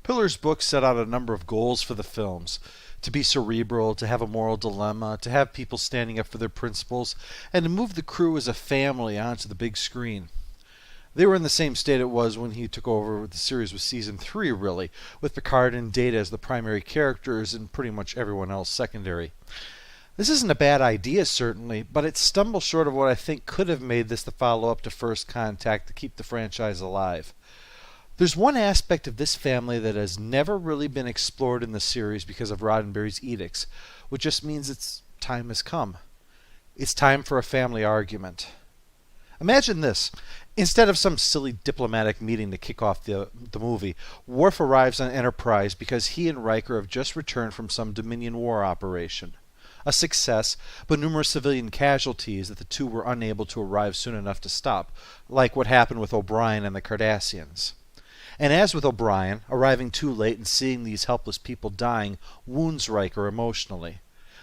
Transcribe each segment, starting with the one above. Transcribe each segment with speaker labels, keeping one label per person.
Speaker 1: Pillar's book set out a number of goals for the films: to be cerebral, to have a moral dilemma, to have people standing up for their principles, and to move the crew as a family onto the big screen. They were in the same state it was when he took over the series with Season 3, really, with Picard and Data as the primary characters and pretty much everyone else secondary. This isn't a bad idea, certainly, but it stumbles short of what I think could have made this the follow-up to First Contact to keep the franchise alive. There's one aspect of this family that has never really been explored in the series because of Roddenberry's edicts, which just means its time has come. It's time for a family argument. Imagine this. Instead of some silly diplomatic meeting to kick off the movie, Worf arrives on Enterprise because he and Riker have just returned from some Dominion War operation. A success, but numerous civilian casualties that the two were unable to arrive soon enough to stop, like what happened with O'Brien and the Cardassians. And as with O'Brien, arriving too late and seeing these helpless people dying wounds Riker emotionally.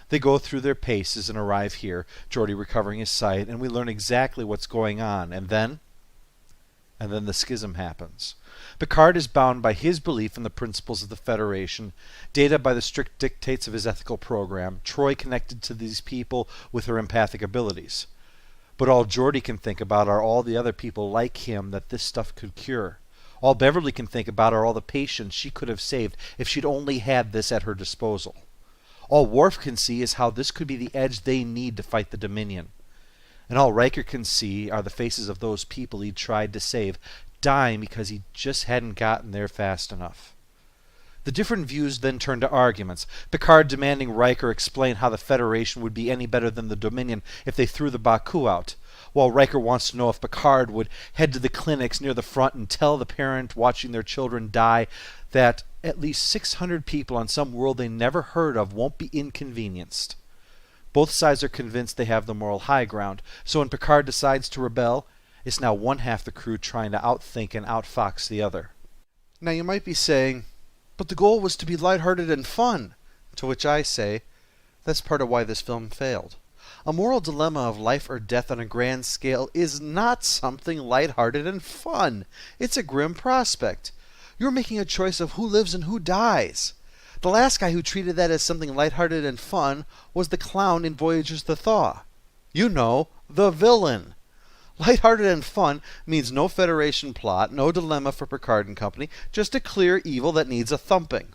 Speaker 1: They go through their paces and arrive here, Geordi recovering his sight, and we learn exactly what's going on. And then the schism happens. Picard is bound by his belief in the principles of the Federation, Data by the strict dictates of his ethical program, Troi connected to these people with her empathic abilities. But all Geordi can think about are all the other people like him that this stuff could cure. All Beverly can think about are all the patients she could have saved if she'd only had this at her disposal. All Worf can see is how this could be the edge they need to fight the Dominion. And all Riker can see are the faces of those people he tried to save, dying because he just hadn't gotten there fast enough. The different views then turn to arguments, Picard demanding Riker explain how the Federation would be any better than the Dominion if they threw the Baku out, while Riker wants to know if Picard would head to the clinics near the front and tell the parent watching their children die that at least 600 people on some world they never heard of won't be inconvenienced. Both sides are convinced they have the moral high ground, so when Picard decides to rebel, it's now one half the crew trying to outthink and outfox the other. Now you might be saying, but the goal was to be lighthearted and fun, to which I say, that's part of why this film failed. A moral dilemma of life or death on a grand scale is not something lighthearted and fun. It's a grim prospect. You're making a choice of who lives and who dies. The last guy who treated that as something lighthearted and fun was the clown in Voyager's The Thaw. You know, the villain. Lighthearted and fun means no Federation plot, no dilemma for Picard and company, just a clear evil that needs a thumping.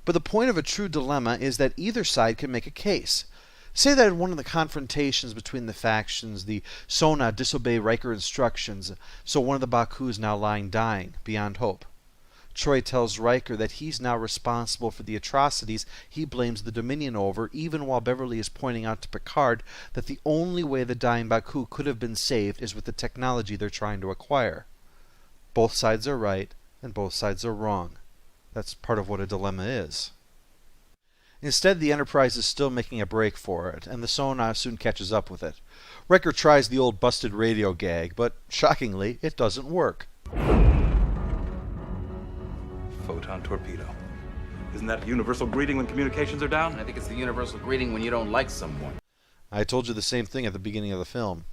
Speaker 1: But the point of a true dilemma is that either side can make a case. Say that in one of the confrontations between the factions, the Sona disobey Riker instructions, so one of the Baku is now lying dying, beyond hope. Troi tells Riker that he's now responsible for the atrocities he blames the Dominion over, even while Beverly is pointing out to Picard that the only way the dying Baku could have been saved is with the technology they're trying to acquire. Both sides are right, and both sides are wrong. That's part of what a dilemma is. Instead, the Enterprise is still making a break for it, and the sonar soon catches up with it. Riker tries the old busted radio gag, but shockingly, it doesn't work.
Speaker 2: Photon torpedo. Isn't that a universal greeting when communications are down?
Speaker 3: I think it's the universal greeting when you don't like someone.
Speaker 1: I told you the same thing at the beginning of the film.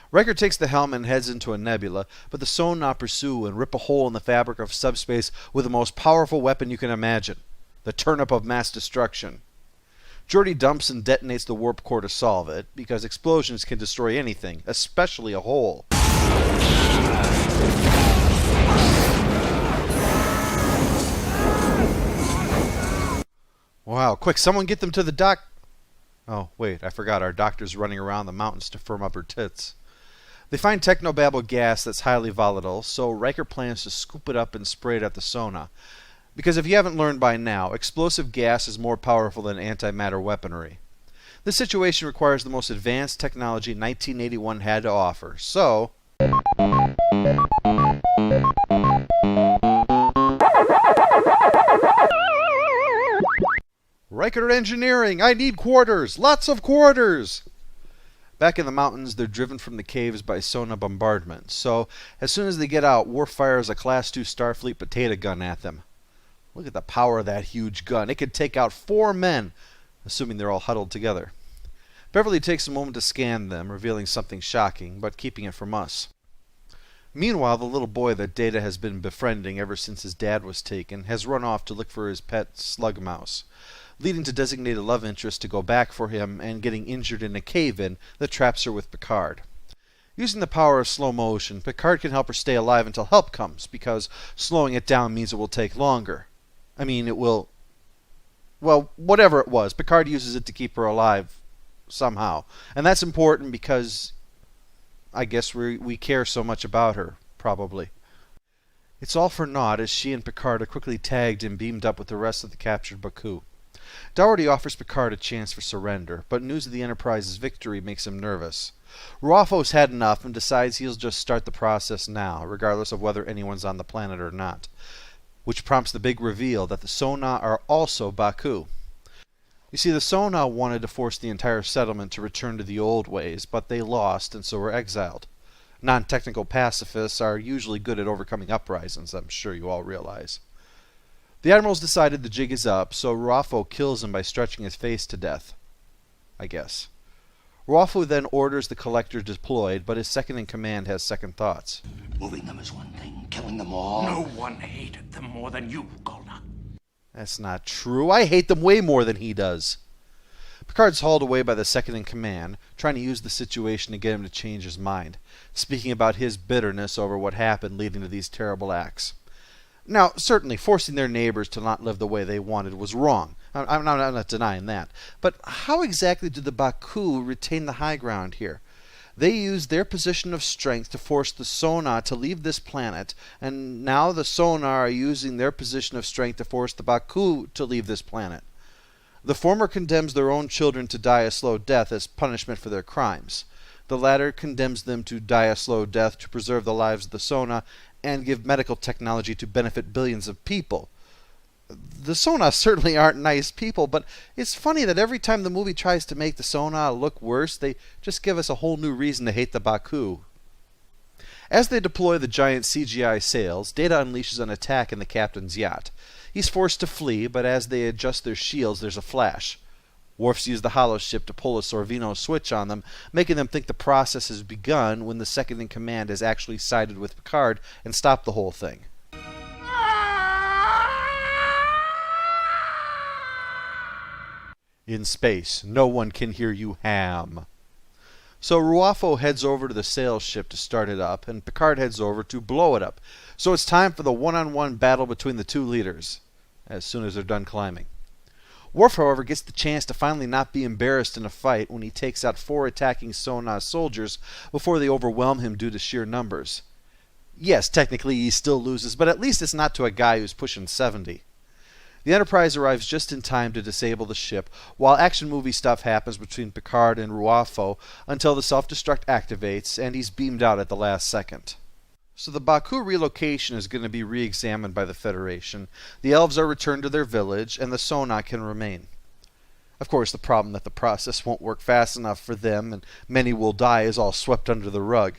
Speaker 1: Riker takes the helm and heads into a nebula, but the sonar pursue and rip a hole in the fabric of subspace with the most powerful weapon you can imagine. The turnip of mass destruction. Geordi dumps and detonates the warp core to solve it, because explosions can destroy anything, especially a hole. Wow, quick, someone get them to the dock. Oh, wait, I forgot, our doctor's running around the mountains to firm up her tits. They find technobabble gas that's highly volatile, so Riker plans to scoop it up and spray it at the Sona. Because if you haven't learned by now, explosive gas is more powerful than antimatter weaponry. This situation requires the most advanced technology 1981 had to offer, so... Riker Engineering, I need quarters! Lots of quarters! Back in the mountains, they're driven from the caves by Sona bombardment, so as soon as they get out, Worf fires a Class II Starfleet potato gun at them. Look at the power of that huge gun. It could take out 4 men, assuming they're all huddled together. Beverly takes a moment to scan them, revealing something shocking, but keeping it from us. Meanwhile, the little boy that Data has been befriending ever since his dad was taken has run off to look for his pet slug mouse, leading to designated love interest to go back for him and getting injured in a cave-in that traps her with Picard. Using the power of slow motion, Picard can help her stay alive until help comes, because slowing it down means it will take longer. It will... Well, whatever it was, Picard uses it to keep her alive somehow. And that's important because I guess we care so much about her, probably. It's all for naught as she and Picard are quickly tagged and beamed up with the rest of the captured Baku. Dougherty offers Picard a chance for surrender, but news of the Enterprise's victory makes him nervous. Ruafo's had enough and decides he'll just start the process now, regardless of whether anyone's on the planet or not, which prompts the big reveal that the Sona are also Baku. You see, the Sona wanted to force the entire settlement to return to the old ways, but they lost and so were exiled. Non-technical pacifists are usually good at overcoming uprisings, I'm sure you all realize. The admirals decided the jig is up, so Ruafo kills him by stretching his face to death. I guess. Ruafo then orders the collector deployed, but his second-in-command has second thoughts.
Speaker 4: Moving them is one thing, killing them all...
Speaker 5: No one hated them more than you, Golda.
Speaker 1: That's not true. I hate them way more than he does. Picard's hauled away by the second-in-command, trying to use the situation to get him to change his mind, speaking about his bitterness over what happened leading to these terrible acts. Now, certainly, forcing their neighbors to not live the way they wanted was wrong. I'm not denying that. But how exactly did the Baku retain the high ground here? They used their position of strength to force the Sona to leave this planet, and now the Sona are using their position of strength to force the Baku to leave this planet. The former condemns their own children to die a slow death as punishment for their crimes. The latter condemns them to die a slow death to preserve the lives of the Sona and give medical technology to benefit billions of people. The Sona certainly aren't nice people, but it's funny that every time the movie tries to make the Sona look worse, they just give us a whole new reason to hate the Baku. As they deploy the giant CGI sails, Data unleashes an attack in the captain's yacht. He's forced to flee, but as they adjust their shields, there's a flash. Worf's used the holoship to pull a Sorvino switch on them, making them think the process has begun when the second-in-command has actually sided with Picard and stopped the whole thing. In space, no one can hear you ham. So Ruafo heads over to the sail ship to start it up, and Picard heads over to blow it up. So it's time for the one-on-one battle between the two leaders, as soon as they're done climbing. Worf, however, gets the chance to finally not be embarrassed in a fight when he takes out 4 attacking Sona soldiers before they overwhelm him due to sheer numbers. Yes, technically he still loses, but at least it's not to a guy who's pushing 70. The Enterprise arrives just in time to disable the ship, while action movie stuff happens between Picard and Ruafo until the self-destruct activates and he's beamed out at the last second. So the Baku relocation is going to be re-examined by the Federation, the elves are returned to their village, and the Sona can remain. Of course, the problem that the process won't work fast enough for them and many will die is all swept under the rug.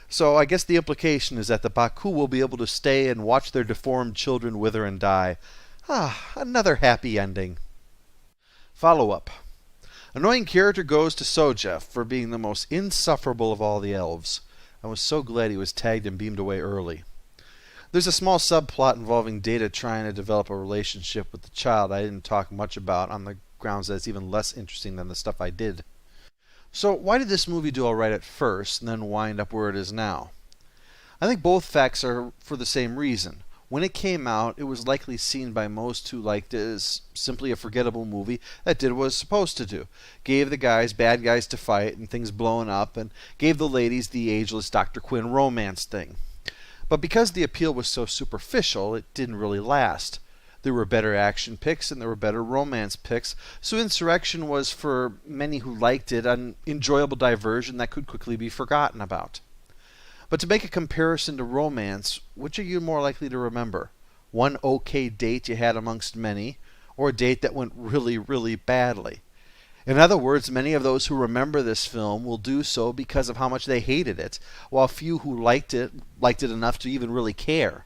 Speaker 1: So I guess the implication is that the Baku will be able to stay and watch their deformed children wither and die. Another happy ending. Follow-up. Annoying character goes to Sojef for being the most insufferable of all the elves. I was so glad he was tagged and beamed away early. There's a small subplot involving Data trying to develop a relationship with the child I didn't talk much about on the grounds that it's even less interesting than the stuff I did. So why did this movie do alright at first and then wind up where it is now? I think both facts are for the same reason. When it came out, it was likely seen by most who liked it as simply a forgettable movie that did what it was supposed to do. Gave the guys bad guys to fight and things blowing up, and gave the ladies the ageless Dr. Quinn romance thing. But because the appeal was so superficial, it didn't really last. There were better action picks and there were better romance picks, so Insurrection was, for many who liked it, an enjoyable diversion that could quickly be forgotten about. But to make a comparison to romance, which are you more likely to remember? One okay date you had amongst many, or a date that went really, really badly? In other words, many of those who remember this film will do so because of how much they hated it, while few who liked it enough to even really care.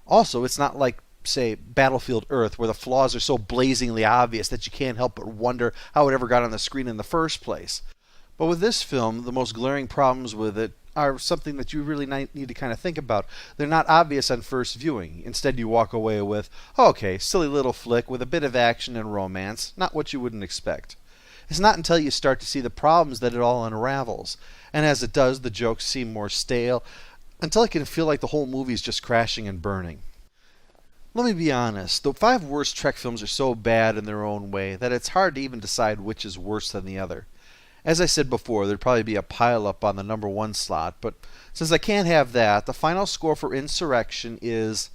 Speaker 1: Also, it's not like, say, Battlefield Earth, where the flaws are so blazingly obvious that you can't help but wonder how it ever got on the screen in the first place. But with this film, the most glaring problems with it are something that you really need to kind of think about. They're not obvious on first viewing. Instead, you walk away with, oh, okay, silly little flick with a bit of action and romance, not what you wouldn't expect. It's not until you start to see the problems that it all unravels. And as it does, the jokes seem more stale, until it can feel like the whole movie is just crashing and burning. Let me be honest, the 5 worst Trek films are so bad in their own way that it's hard to even decide which is worse than the other. As I said before, there'd probably be a pile-up on the number 1 slot, but since I can't have that, the final score for Insurrection is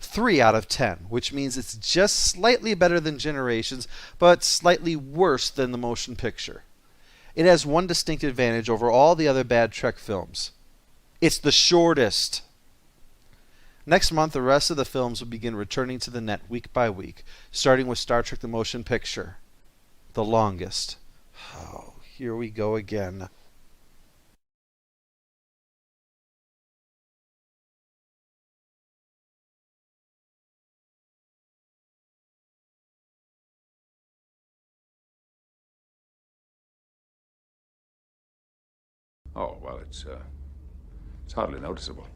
Speaker 1: 3 out of 10, which means it's just slightly better than Generations, but slightly worse than the motion picture. It has one distinct advantage over all the other bad Trek films. It's the shortest. Next month, the rest of the films will begin returning to the net week by week, starting with Star Trek the Motion Picture, the longest. Oh, here we go again.
Speaker 6: Oh, well, it's hardly noticeable.